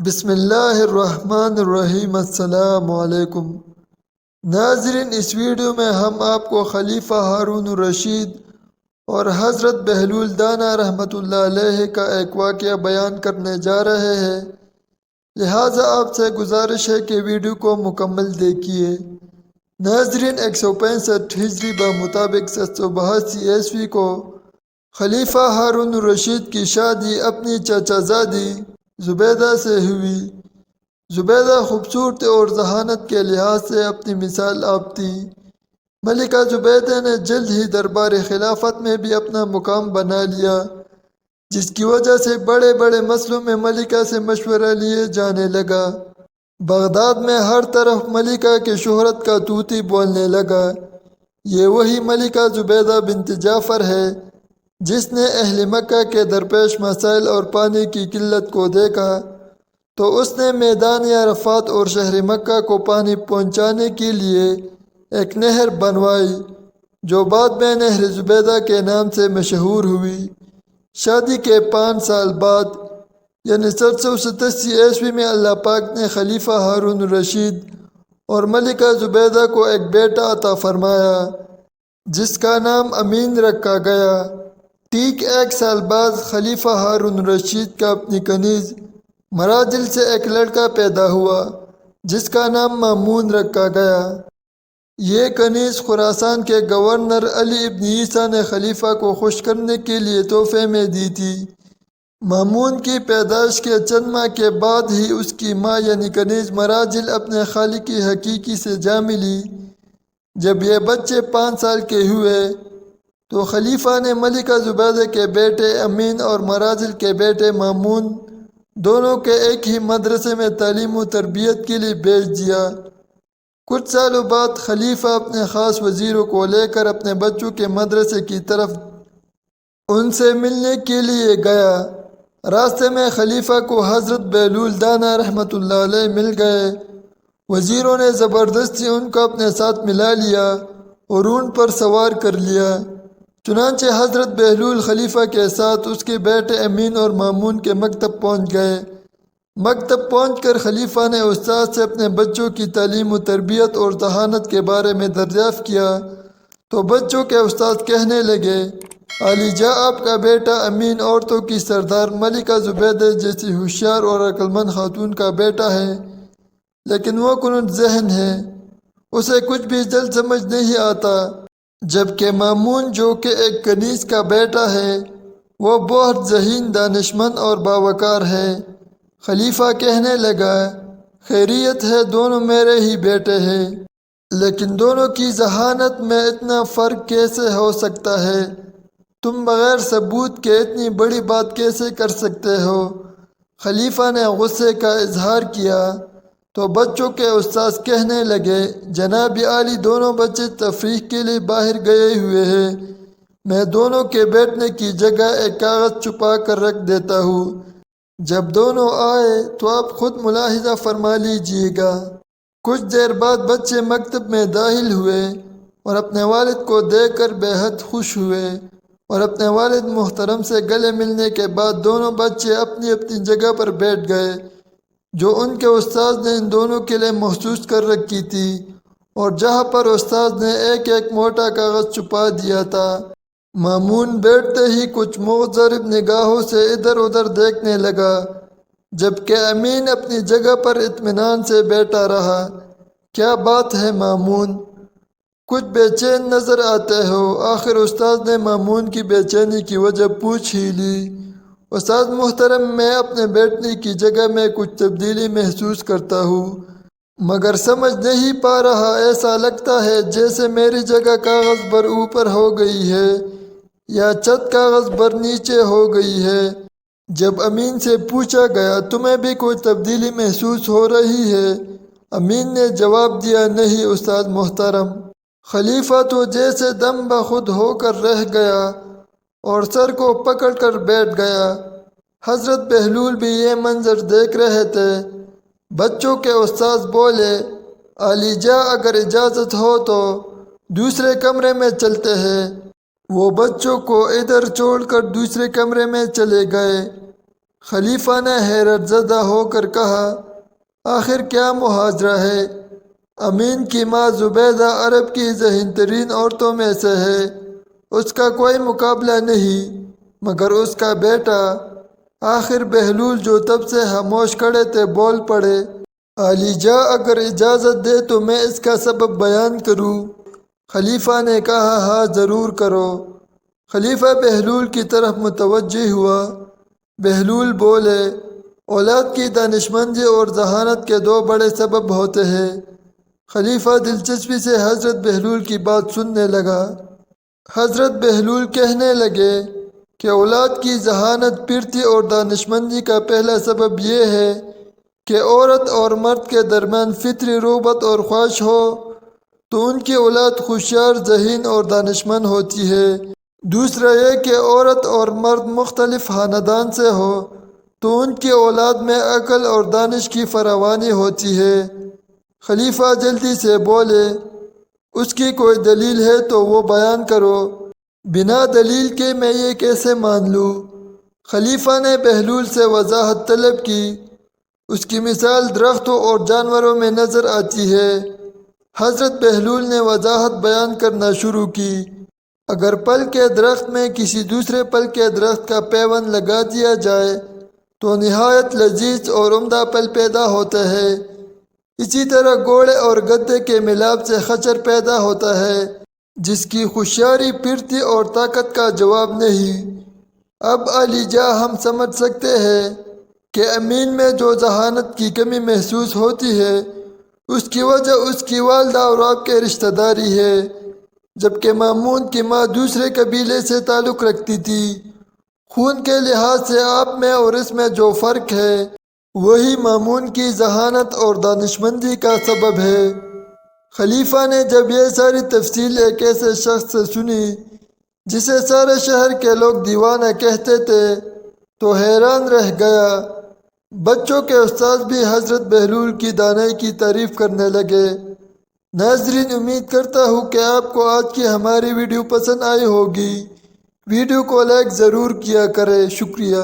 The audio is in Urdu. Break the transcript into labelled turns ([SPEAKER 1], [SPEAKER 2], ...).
[SPEAKER 1] بسم اللہ الرحمن الرحیم۔ السلام علیکم ناظرین، اس ویڈیو میں ہم آپ کو خلیفہ ہارون الرشید اور حضرت بہلول دانا رحمۃ اللہ علیہ کا ایک واقعہ بیان کرنے جا رہے ہیں، لہٰذا آپ سے گزارش ہے کہ ویڈیو کو مکمل دیکھیے۔ ناظرین، 165 ہجری بمطابق 782 عیسوی کو خلیفہ ہارون الرشید کی شادی اپنی چچا زادی زبیدہ سے ہوئی۔ زبیدہ خوبصورت اور ذہانت کے لحاظ سے اپنی مثال آپ تھی۔ ملکہ زبیدہ نے جلد ہی دربار خلافت میں بھی اپنا مقام بنا لیا، جس کی وجہ سے بڑے بڑے مسئلوں میں ملکہ سے مشورہ لیے جانے لگا۔ بغداد میں ہر طرف ملکہ کی شہرت کا طوطی بولنے لگا۔ یہ وہی ملکہ زبیدہ بنت جعفر ہے جس نے اہل مکہ کے درپیش مسائل اور پانی کی قلت کو دیکھا تو اس نے میدان عرفات اور شہر مکہ کو پانی پہنچانے کے لیے ایک نہر بنوائی، جو بعد میں نہر زبیدہ کے نام سے مشہور ہوئی۔ شادی کے 5 سال بعد یعنی 787 عیسوی میں اللہ پاک نے خلیفہ ہارون الرشید اور ملکہ زبیدہ کو ایک بیٹا عطا فرمایا جس کا نام امین رکھا گیا۔ ٹھیک 1 سال بعد خلیفہ ہارون الرشید کا اپنی کنیز مراجل سے ایک لڑکا پیدا ہوا جس کا نام مامون رکھا گیا۔ یہ کنیز خراسان کے گورنر علی ابن عیسیٰ نے خلیفہ کو خوش کرنے کے لیے تحفے میں دی تھی۔ مامون کی پیدائش کے چند ماہ کے بعد ہی اس کی ماں یعنی کنیز مراجل اپنے خالق حقیقی سے جا ملی۔ جب یہ بچے 5 سال کے ہوئے تو خلیفہ نے ملکہ زبیدہ کے بیٹے امین اور مراجل کے بیٹے مامون دونوں کے ایک ہی مدرسے میں تعلیم و تربیت کے لیے بھیج دیا۔ کچھ سالوں بعد خلیفہ اپنے خاص وزیروں کو لے کر اپنے بچوں کے مدرسے کی طرف ان سے ملنے کے لیے گیا۔ راستے میں خلیفہ کو حضرت بہلول دانا رحمۃ اللہ علیہ مل گئے۔ وزیروں نے زبردستی ان کو اپنے ساتھ ملا لیا اور اونٹ پر سوار کر لیا۔ چنانچہ حضرت بہلول خلیفہ کے ساتھ اس کے بیٹے امین اور مامون کے مکتب پہنچ گئے۔ مکتب پہنچ کر خلیفہ نے استاد سے اپنے بچوں کی تعلیم و تربیت اور ذہانت کے بارے میں دریافت کیا تو بچوں کے استاد کہنے لگے، علی جا آپ کا بیٹا امین عورتوں کی سردار ملکہ زبیدہ جیسی ہوشیار اور عقلمند خاتون کا بیٹا ہے، لیکن وہ کنت ذہن ہے، اسے کچھ بھی جلد سمجھ نہیں آتا، جبکہ مامون جو کہ ایک کنیز کا بیٹا ہے وہ بہت ذہین، دانشمند اور باوقار ہے۔ خلیفہ کہنے لگا، خیریت ہے، دونوں میرے ہی بیٹے ہیں، لیکن دونوں کی ذہانت میں اتنا فرق کیسے ہو سکتا ہے؟ تم بغیر ثبوت کے اتنی بڑی بات کیسے کر سکتے ہو؟ خلیفہ نے غصے کا اظہار کیا تو بچوں کے استاد کہنے لگے، جناب عالی، دونوں بچے تفریح کے لیے باہر گئے ہوئے ہیں، میں دونوں کے بیٹھنے کی جگہ ایک کاغذ چھپا کر رکھ دیتا ہوں، جب دونوں آئے تو آپ خود ملاحظہ فرما لیجیے گا۔ کچھ دیر بعد بچے مکتب میں داخل ہوئے اور اپنے والد کو دیکھ کر بے حد خوش ہوئے، اور اپنے والد محترم سے گلے ملنے کے بعد دونوں بچے اپنی اپنی جگہ پر بیٹھ گئے جو ان کے استاد نے ان دونوں کے لیے مخصوص کر رکھی تھی، اور جہاں پر استاد نے ایک ایک موٹا کاغذ چھپا دیا تھا۔ مامون بیٹھتے ہی کچھ مضطرب نگاہوں سے ادھر ادھر دیکھنے لگا، جبکہ امین اپنی جگہ پر اطمینان سے بیٹھا رہا۔ کیا بات ہے مامون؟ کچھ بے چین نظر آتے ہو؟ آخر استاد نے مامون کی بے چینی کی وجہ پوچھ ہی لی۔ استاد محترم، میں اپنے بیٹھنے کی جگہ میں کچھ تبدیلی محسوس کرتا ہوں، مگر سمجھ نہیں پا رہا، ایسا لگتا ہے جیسے میری جگہ کاغذ پر اوپر ہو گئی ہے یا چھت کاغذ پر نیچے ہو گئی ہے۔ جب امین سے پوچھا گیا، تمہیں بھی کوئی تبدیلی محسوس ہو رہی ہے؟ امین نے جواب دیا، نہیں استاد محترم۔ خلیفہ تو جیسے دم بخود ہو کر رہ گیا اور سر کو پکڑ کر بیٹھ گیا۔ حضرت بہلول بھی یہ منظر دیکھ رہے تھے۔ بچوں کے استاد بولے، علی جا، اگر اجازت ہو تو دوسرے کمرے میں چلتے ہیں۔ وہ بچوں کو ادھر چھوڑ کر دوسرے کمرے میں چلے گئے۔ خلیفہ نے حیرت زدہ ہو کر کہا، آخر کیا محاذرہ ہے؟ امین کی ماں زبیدہ عرب کی ذہین ترین عورتوں میں سے ہے، اس کا کوئی مقابلہ نہیں، مگر اس کا بیٹا۔ آخر بہلول جو تب سے خاموش کھڑے تھے بول پڑے، علی جا اگر اجازت دے تو میں اس کا سبب بیان کروں۔ خلیفہ نے کہا، ہاں ضرور کرو۔ خلیفہ بہلول کی طرف متوجہ ہوا۔ بہلول بولے، اولاد کی دانشمندی اور ذہانت کے دو بڑے سبب ہوتے ہیں۔ خلیفہ دلچسپی سے حضرت بہلول کی بات سننے لگا۔ حضرت بہلول کہنے لگے کہ اولاد کی ذہانت، پھرتی اور دانشمندی کا پہلا سبب یہ ہے کہ عورت اور مرد کے درمیان فطری رغبت اور خواہش ہو تو ان کی اولاد ہوشیار، ذہین اور دانشمند ہوتی ہے۔ دوسرا یہ کہ عورت اور مرد مختلف خاندان سے ہو تو ان کی اولاد میں عقل اور دانش کی فراوانی ہوتی ہے۔ خلیفہ جلدی سے بولے، اس کی کوئی دلیل ہے تو وہ بیان کرو، بنا دلیل کے میں یہ کیسے مان لوں؟ خلیفہ نے بہلول سے وضاحت طلب کی۔ اس کی مثال درختوں اور جانوروں میں نظر آتی ہے۔ حضرت بہلول نے وضاحت بیان کرنا شروع کی، اگر پھل کے درخت میں کسی دوسرے پھل کے درخت کا پیوند لگا دیا جائے تو نہایت لذیذ اور عمدہ پھل پیدا ہوتا ہے۔ اسی طرح گھوڑے اور گدھے کے ملاپ سے خچر پیدا ہوتا ہے جس کی ہوشیاری، پھرتی اور طاقت کا جواب نہیں۔ اب علی جا ہم سمجھ سکتے ہیں کہ امین میں جو ذہانت کی کمی محسوس ہوتی ہے اس کی وجہ اس کی والدہ اور آپ کے رشتہ داری ہے، جبکہ مامون کی ماں دوسرے قبیلے سے تعلق رکھتی تھی۔ خون کے لحاظ سے آپ میں اور اس میں جو فرق ہے وہی مامون کی ذہانت اور دانشمندی کا سبب ہے۔ خلیفہ نے جب یہ ساری تفصیل ایک ایسے شخص سے سنی جسے سارے شہر کے لوگ دیوانہ کہتے تھے تو حیران رہ گیا۔ بچوں کے استاد بھی حضرت بہلول کی دانائی کی تعریف کرنے لگے۔ ناظرین، امید کرتا ہوں کہ آپ کو آج کی ہماری ویڈیو پسند آئی ہوگی۔ ویڈیو کو لائک ضرور کیا کریں۔ شکریہ۔